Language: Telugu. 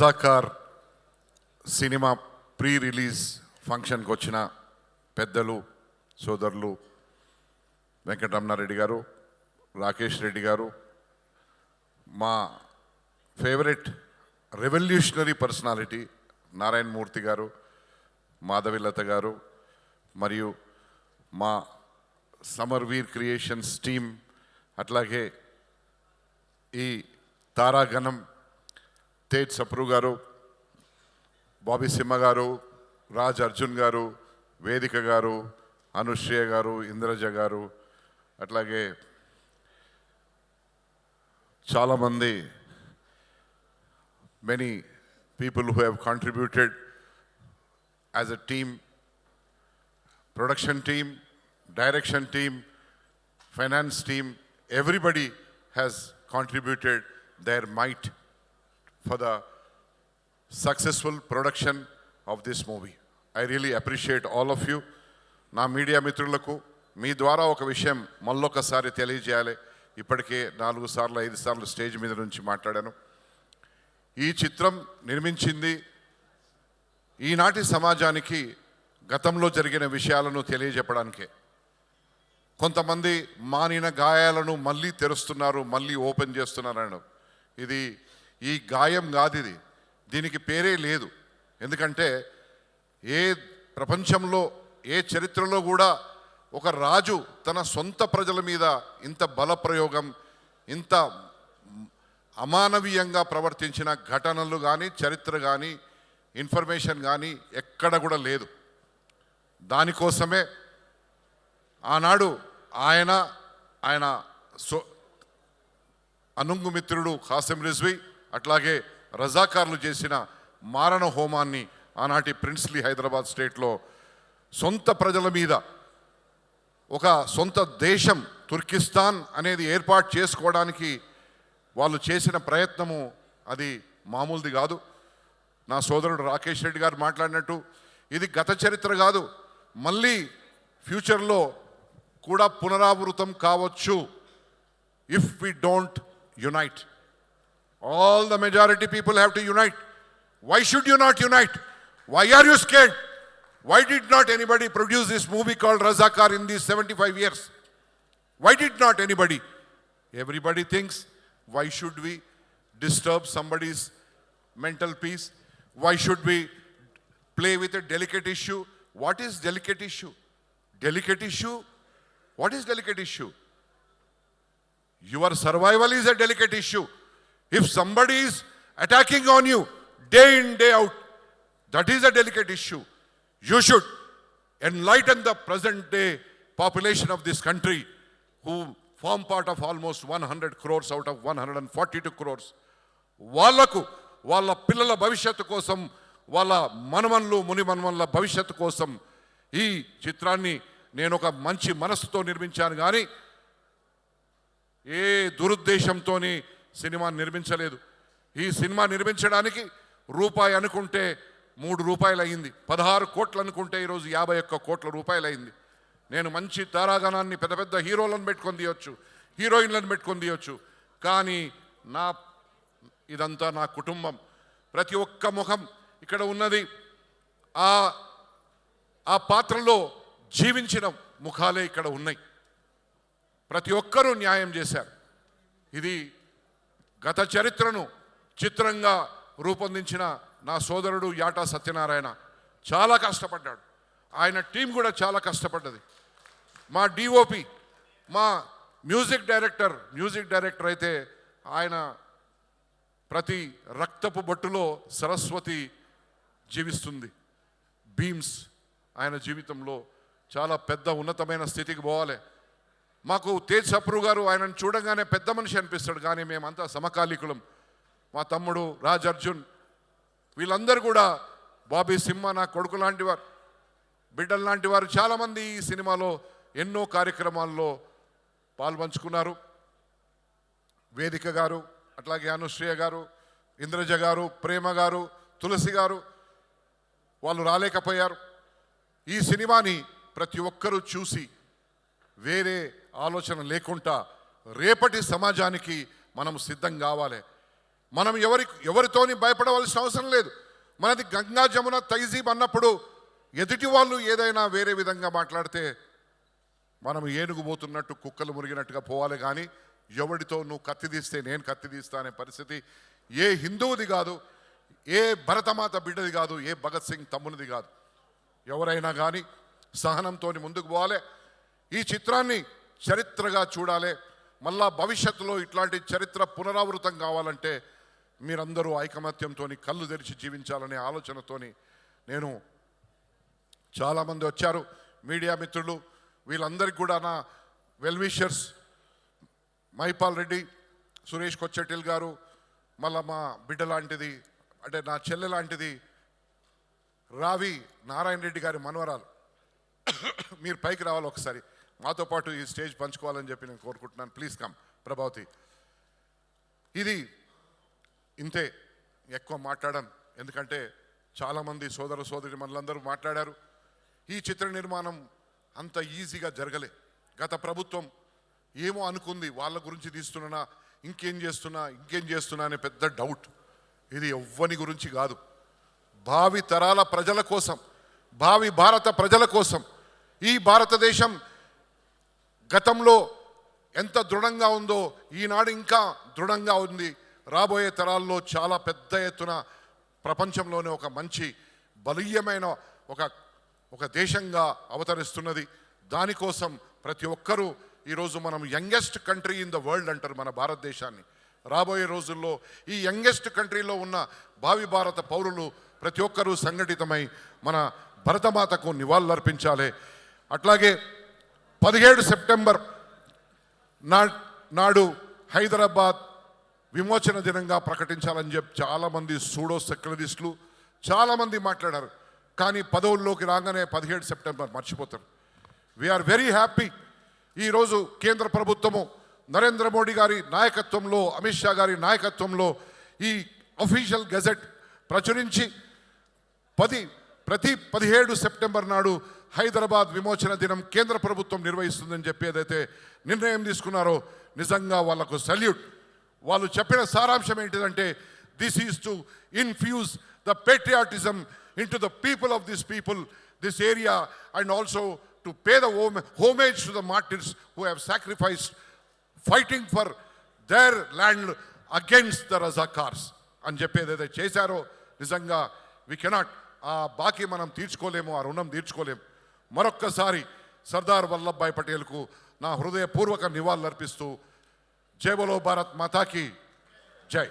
రజాకార్ సినిమా ప్రీ రిలీజ్ ఫంక్షన్కి వచ్చిన పెద్దలు సోదరులు వెంకటరమణారెడ్డి గారు, రాకేష్ రెడ్డి గారు, మా favourite revolutionary personality Narayana Murthy గారు, మాధవిలత గారు, మరియు మా సమర్వీర్ క్రియేషన్స్ టీమ్, అట్లాగే ఈ తారాగణం తేజ్ సప్రు గారు, బాబీ సింహ గారు, రాజ్ అర్జున్ గారు, వేదిక గారు, అనుశ్రేయ గారు, ఇంద్రజ గారు, అట్లాగే చాలామంది many people who have contributed as a team, production team, direction team, finance team, everybody has contributed their might for the successful production of this movie. I really appreciate all of you. నా మీడియా మిత్రులకు మీ ద్వారా ఒక విషయం మళ్ళొకసారి తెలియజేయాలి. ఇప్పటికే 4 సార్లు 5 సార్లు స్టేజ్ మీద నుంచి మాట్లాడాను. ఈ చిత్రం నిర్మించింది ఈనాటి సమాజానికి గతంలో జరిగిన విషయాలను తెలియజెప్పడానికే. కొంతమంది మానిన గాయాలను మళ్ళీ తెరుస్తున్నారు, మళ్ళీ ఓపెన్ చేస్తున్నారు. ఇది ఈ గాయం కాదు, ఇది దీనికి పేరే లేదు. ఎందుకంటే ఏ ప్రపంచంలో ఏ చరిత్రలో కూడా ఒక రాజు తన సొంత ప్రజల మీద ఇంత బలప్రయోగం, ఇంత అమానవీయంగా ప్రవర్తించిన ఘటనలు కానీ, చరిత్ర కానీ, ఇన్ఫర్మేషన్ కానీ ఎక్కడ కూడా లేదు. దానికోసమే ఆనాడు ఆయన అనుంగు మిత్రుడు ఖాసిం రిజ్వీ, అట్లాగే రజాకార్లు చేసిన మారణ హోమాన్ని ఆనాటి ప్రిన్స్లీ హైదరాబాద్ స్టేట్లో సొంత ప్రజల మీద ఒక సొంత దేశం తుర్కిస్తాన్ అనేది ఏర్పాటు చేసుకోవడానికి వాళ్ళు చేసిన ప్రయత్నము అది మామూలుది కాదు. నా సోదరుడు రాకేష్ రెడ్డి గారు మాట్లాడినట్టు ఇది గత చరిత్ర కాదు, మళ్ళీ ఫ్యూచర్లో కూడా పునరావృతం కావచ్చు. If we don't unite, all the majority people have to unite. Why should you not unite? Why are you scared? Why did not anybody produce this movie called Razakar in these 75 years? Why did not anybody? Everybody thinks, why should we disturb somebody's mental peace? Why should we play with a delicate issue? What is delicate issue? Delicate issue? What is delicate issue? Your survival is a delicate issue. If somebody is attacking on you day in, day out, that is a delicate issue. You should enlighten the present day population of this country, who form part of almost 100 crores out of 142 crores. వాళ్ళకు వాళ్ళ పిల్లల భవిష్యత్తు కోసం, వాళ్ళ మనమన్లు మునిమన్మన్ల భవిష్యత్తు కోసం ఈ చిత్రాన్ని నేను ఒక మంచి మనస్సుతో నిర్మించాను, కానీ ఏ దురుద్దేశంతోని సినిమా నిర్మించలేదు. ఈ సినిమా నిర్మించడానికి రూపాయి అనుకుంటే 3 రూపాయలు అయింది, 16 కోట్లు అనుకుంటే ఈరోజు 51 కోట్ల రూపాయలు అయింది. నేను మంచి తారాగణాన్ని, పెద్ద పెద్ద హీరోలను పెట్టుకొని తీయొచ్చు, హీరోయిన్లను పెట్టుకొని తీయొచ్చు, కానీ ఇదంతా నా కుటుంబం. ప్రతి ఒక్క ముఖం ఇక్కడ ఉన్నది ఆ పాత్రలో జీవించిన ముఖాలే ఇక్కడ ఉన్నాయి. ప్రతి ఒక్కరూ న్యాయం చేశారు. ఇది గత చరిత్రను చిత్రంగా రూపొందించిన నా సోదరుడు యాటా సత్యనారాయణ చాలా కష్టపడ్డాడు. ఆయన టీం కూడా చాలా కష్టపడ్డది. మా డిఓపి, మా మ్యూజిక్ డైరెక్టర్ అయితే ఆయన ప్రతి రక్తపు బొట్టులో సరస్వతి జీవిస్తుంది. బీమ్స్ ఆయన జీవితంలో చాలా పెద్ద ఉన్నతమైన స్థితికి పోవాలి. మాకు తేజ్ సప్రు గారు ఆయనను చూడగానే పెద్ద మనిషి అనిపిస్తాడు, కానీ మేమంతా సమకాలీకులం. మా తమ్ముడు రాజ్ అర్జున్, వీళ్ళందరూ కూడా, బాబీ సింహ నా కొడుకు లాంటి వారు, బిడ్డలు లాంటి వారు, చాలామంది ఈ సినిమాలో ఎన్నో కార్యక్రమాల్లో పాల్పంచుకున్నారు. వేదిక గారు, అట్లాగే అనుశ్రేయ గారు, ఇంద్రజ గారు, ప్రేమ గారు, తులసి గారు, వాళ్ళు రాలేకపోయారు. ఈ సినిమాని ప్రతి ఒక్కరూ చూసి వేరే ఆలోచన లేకుండా రేపటి సమాజానికి మనం సిద్ధం కావాలి. మనం ఎవరితోని భయపడవలసిన అవసరం లేదు. మనది గంగా జమున తైజీబ్ అన్నప్పుడు ఎదుటి వాళ్ళు ఏదైనా వేరే విధంగా మాట్లాడితే మనం ఏనుగు పోతున్నట్టు కుక్కలు మురిగినట్టుగా పోవాలి. కానీ ఎవడితో నువ్వు కత్తి తీస్తే నేను కత్తి తీస్తా అనే పరిస్థితి ఏ హిందువుది కాదు, ఏ భరతమాత బిడ్డది కాదు, ఏ భగత్ సింగ్ తమ్మునిది కాదు. ఎవరైనా కానీ సహనంతో ముందుకు పోవాలి. ఈ చిత్రాన్ని చరిత్రగా చూడాలి. మళ్ళా భవిష్యత్తులో ఇట్లాంటి చరిత్ర పునరావృతం కావాలంటే మీరందరూ ఐకమత్యంతో కళ్ళు తెరిచి జీవించాలనే ఆలోచనతోని నేను చాలామంది వచ్చారు మీడియా మిత్రులు, వీళ్ళందరికీ కూడా నా వెల్విషర్స్ మైపాల్ రెడ్డి, సురేష్ కొచ్చెటిల్ గారు, మళ్ళా మా బిడ్డ లాంటిది అంటే నా చెల్లె లాంటిది రావి నారాయణ రెడ్డి గారి మనవరాలు, మీరు పైకి రావాలి ఒకసారి మాతో పాటు ఈ స్టేజ్ పంచుకోవాలని చెప్పి నేను కోరుకుంటున్నాను. Please come Prabhavati. ఇది ఇంతే, ఎక్కువ మాట్లాడాను ఎందుకంటే చాలామంది సోదర సోదరి మనలందరూ మాట్లాడారు. ఈ చిత్ర నిర్మాణం అంత ఈజీగా జరగలే. గత ప్రభుత్వం ఏమో అనుకుంది, వాళ్ళ గురించి తీస్తున్నా ఇంకేం చేస్తున్నా అనే పెద్ద డౌట్. ఇది ఎవ్వని గురించి కాదు, భావి తరాల ప్రజల కోసం, భావి భారత ప్రజల కోసం. ఈ భారతదేశం గతంలో ఎంత దృఢంగా ఉందో ఈనాడు ఇంకా దృఢంగా ఉంది. రాబోయే తరాల్లో చాలా పెద్ద ఎత్తున ప్రపంచంలోనే ఒక మంచి బలీయమైన ఒక దేశంగా అవతరిస్తున్నది. దానికోసం ప్రతి ఒక్కరూ ఈరోజు మనం youngest country in the world అంటారు మన భారతదేశాన్ని. రాబోయే రోజుల్లో ఈ యంగెస్ట్ కంట్రీలో ఉన్న భావి భారత పౌరులు ప్రతి ఒక్కరూ సంఘటితమై మన భరతమాతకు నివాళులర్పించాలి. అట్లాగే 17 సెప్టెంబర్ నాడు హైదరాబాద్ విమోచన దినంగా ప్రకటించాలని చెప్పి చాలామంది సూడో సెక్యులరిస్టులు చాలామంది మాట్లాడారు. కానీ పదవుల్లోకి రాగానే 17 సెప్టెంబర్ మర్చిపోతారు. We are very happy. ఈరోజు కేంద్ర ప్రభుత్వము నరేంద్ర మోడీ గారి నాయకత్వంలో, అమిత్ షా గారి నాయకత్వంలో ఈ అఫీషియల్ గెజెట్ ప్రచురించి ప్రతి 17 సెప్టెంబర్ నాడు హైదరాబాద్ విమోచన దినం కేంద్ర ప్రభుత్వం నిర్వహిస్తుందని చెప్పి ఏదైతే నిర్ణయం తీసుకున్నారో నిజంగా వాళ్ళకు సల్యూట్. వాళ్ళు చెప్పిన సారాంశం ఏంటిదంటే this is to infuse the patriotism into the people of this area, and also to pay the homage to the martyrs who have sacrificed fighting for their land against the Razakars అని చెప్పేది ఏదైతే చేశారో నిజంగా we cannot ఆ బాకీ మనం తీర్చుకోలేము, ఆ రుణం తీర్చుకోలేము. మరొక్కసారి సర్దార్ వల్లభాయ్ పటేల్కు నా హృదయపూర్వక నివాళులర్పిస్తూ జై బోలో భారత్ మాతాకి జై.